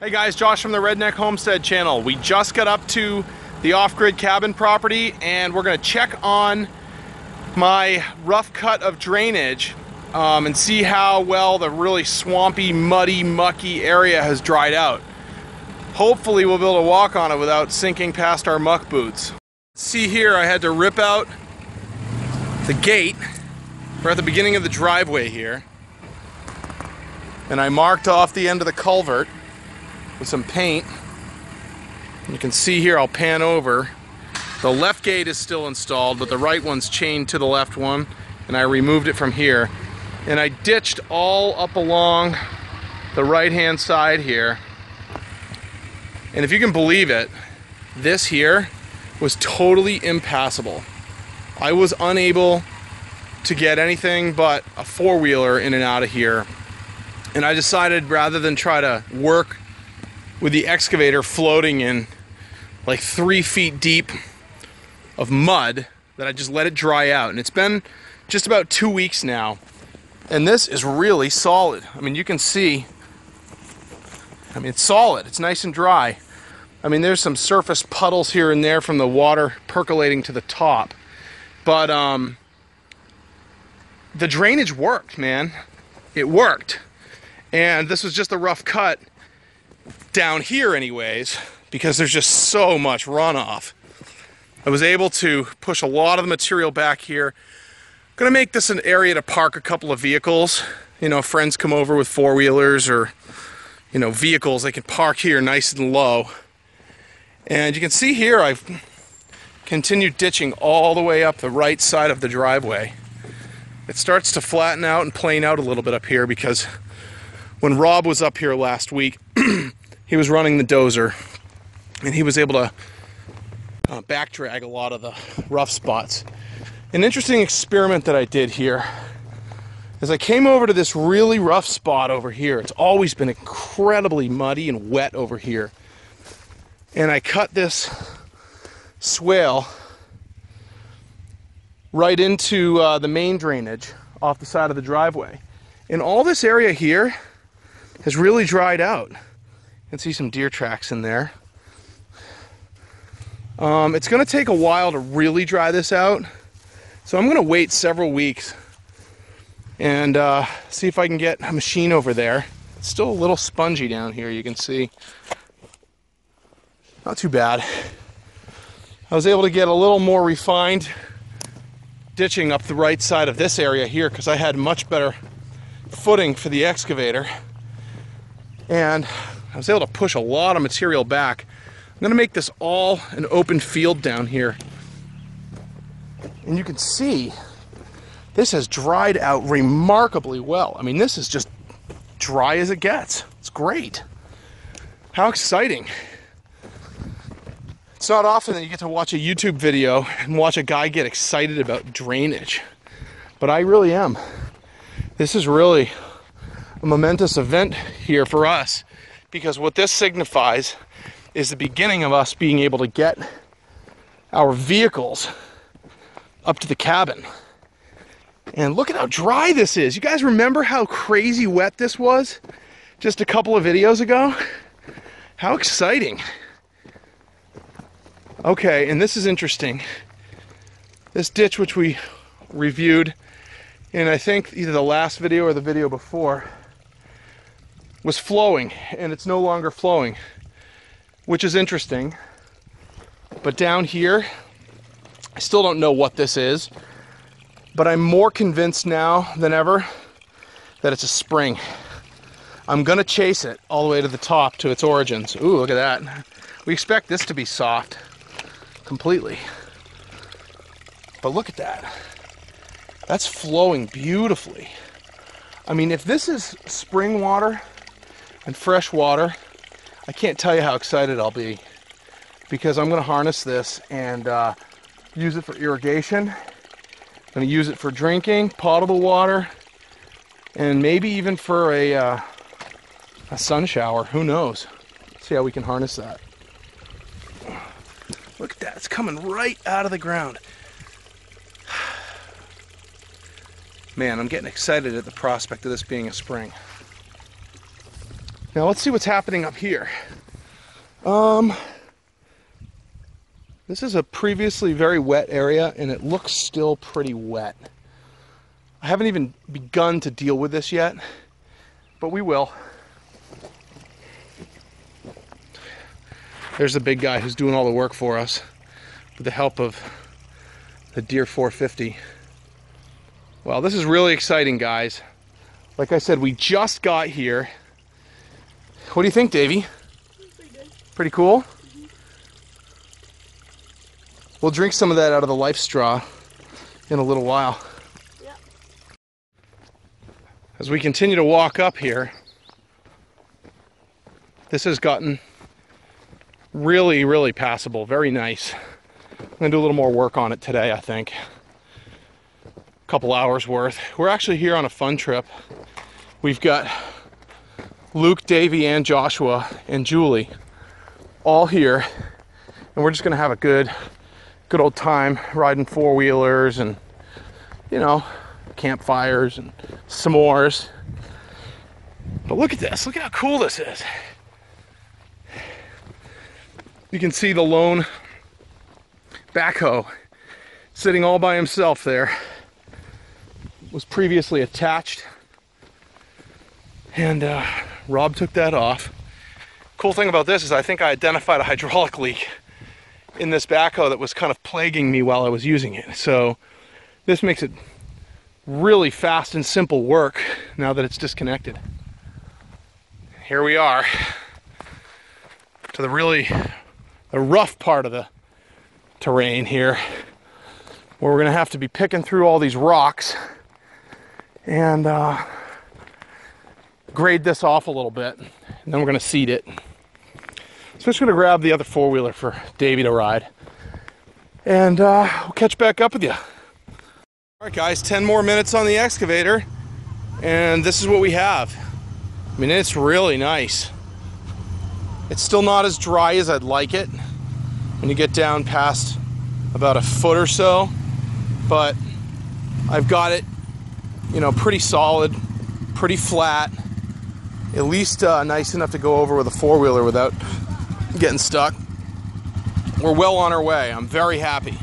Hey guys, Josh from the Redneck Homestead channel. We just got up to the off-grid cabin property and we're going to check on my rough cut of drainage and see how well the really swampy, muddy, mucky area has dried out. Hopefully we'll be able to walk on it without sinking past our muck boots. See here, I had to rip out the gate. We're at the beginning of the driveway here. And I marked off the end of the culvert with some paint. You can see here, I'll pan over. The left gate is still installed, but the right one's chained to the left one, and I removed it from here. And I ditched all up along the right-hand side here. And if you can believe it, this here was totally impassable. I was unable to get anything but a four-wheeler in and out of here. And I decided rather than try to work with the excavator floating in like 3 feet deep of mud, that I just let it dry out. And it's been just about 2 weeks now. And this is really solid. I mean, you can see, it's solid. It's nice and dry. I mean, there's some surface puddles here and there from the water percolating to the top. But the drainage worked, man. It worked. And this was just a rough cut down here anyways, because there's just so much runoff. I was able to push a lot of the material back here. I'm gonna make this an area to park a couple of vehicles. You know, friends come over with four-wheelers or, you know, vehicles, they can park here nice and low. And you can see here I've continued ditching all the way up the right side of the driveway. It starts to flatten out and plane out a little bit up here because when Rob was up here last week, he was running the dozer and he was able to back drag a lot of the rough spots. An interesting experiment that I did here is I came over to this really rough spot over here. It's always been incredibly muddy and wet over here. And I cut this swale right into the main drainage off the side of the driveway. And all this area here has really dried out. You can see some deer tracks in there. It's going to take a while to really dry this out, so I'm going to wait several weeks and see if I can get a machine over there. It's still a little spongy down here, you can see. Not too bad. I was able to get a little more refined ditching up the right side of this area here because I had much better footing for the excavator. And I was able to push a lot of material back. I'm going to make this all an open field down here. And you can see this has dried out remarkably well. I mean, this is just dry as it gets. It's great. How exciting. It's not often that you get to watch a YouTube video and watch a guy get excited about drainage. But I really am. This is really a momentous event here for us, because what this signifies is the beginning of us being able to get our vehicles up to the cabin. And look at how dry this is. You guys remember how crazy wet this was just a couple of videos ago? How exciting. Okay, and this is interesting. This ditch, which we reviewed in, I think, either the last video or the video before, was flowing, and it's no longer flowing, which is interesting. But down here, I still don't know what this is, but I'm more convinced now than ever that it's a spring. I'm gonna chase it all the way to the top to its origins. Ooh, look at that. We expect this to be soft completely. But look at that. That's flowing beautifully. I mean, if this is spring water and fresh water, I can't tell you how excited I'll be, because I'm going to harness this and use it for irrigation. I'm going to use it for drinking, potable water, and maybe even for a sun shower. Who knows? See how we can harness that. Look at that. It's coming right out of the ground. Man, I'm getting excited at the prospect of this being a spring. Now let's see what's happening up here. This is a previously very wet area, and it looks still pretty wet. I haven't even begun to deal with this yet, but we will. There's the big guy who's doing all the work for us with the help of the Deere 450. Well, this is really exciting, guys. Like I said, we just got here. What do you think, Davey? Pretty good. Pretty cool? Mm-hmm. We'll drink some of that out of the life straw in a little while. Yep. As we continue to walk up here, this has gotten really, really passable. Very nice. I'm going to do a little more work on it today, I think. A couple hours worth. We're actually here on a fun trip. We've got Luke, Davey, and Joshua, and Julie all here. And we're just going to have a good old time riding four-wheelers and, you know, campfires and s'mores. But look at this. Look at how cool this is. You can see the lone backhoe sitting all by himself there. Was previously attached, and Rob took that off. Cool thing about this is I think I identified a hydraulic leak in this backhoe that was kind of plaguing me while I was using it. So this makes it really fast and simple work now that it's disconnected. Here we are to the rough part of the terrain here, where we're going to have to be picking through all these rocks and grade this off a little bit, and then we're going to seed it. So I'm just going to grab the other four-wheeler for Davey to ride, and we'll catch back up with you. All right, guys, 10 more minutes on the excavator, and this is what we have. I mean, it's really nice. It's still not as dry as I'd like it when you get down past about a foot or so, but I've got it, you know, pretty solid, pretty flat, at least nice enough to go over with a four-wheeler without getting stuck. We're well on our way. I'm very happy.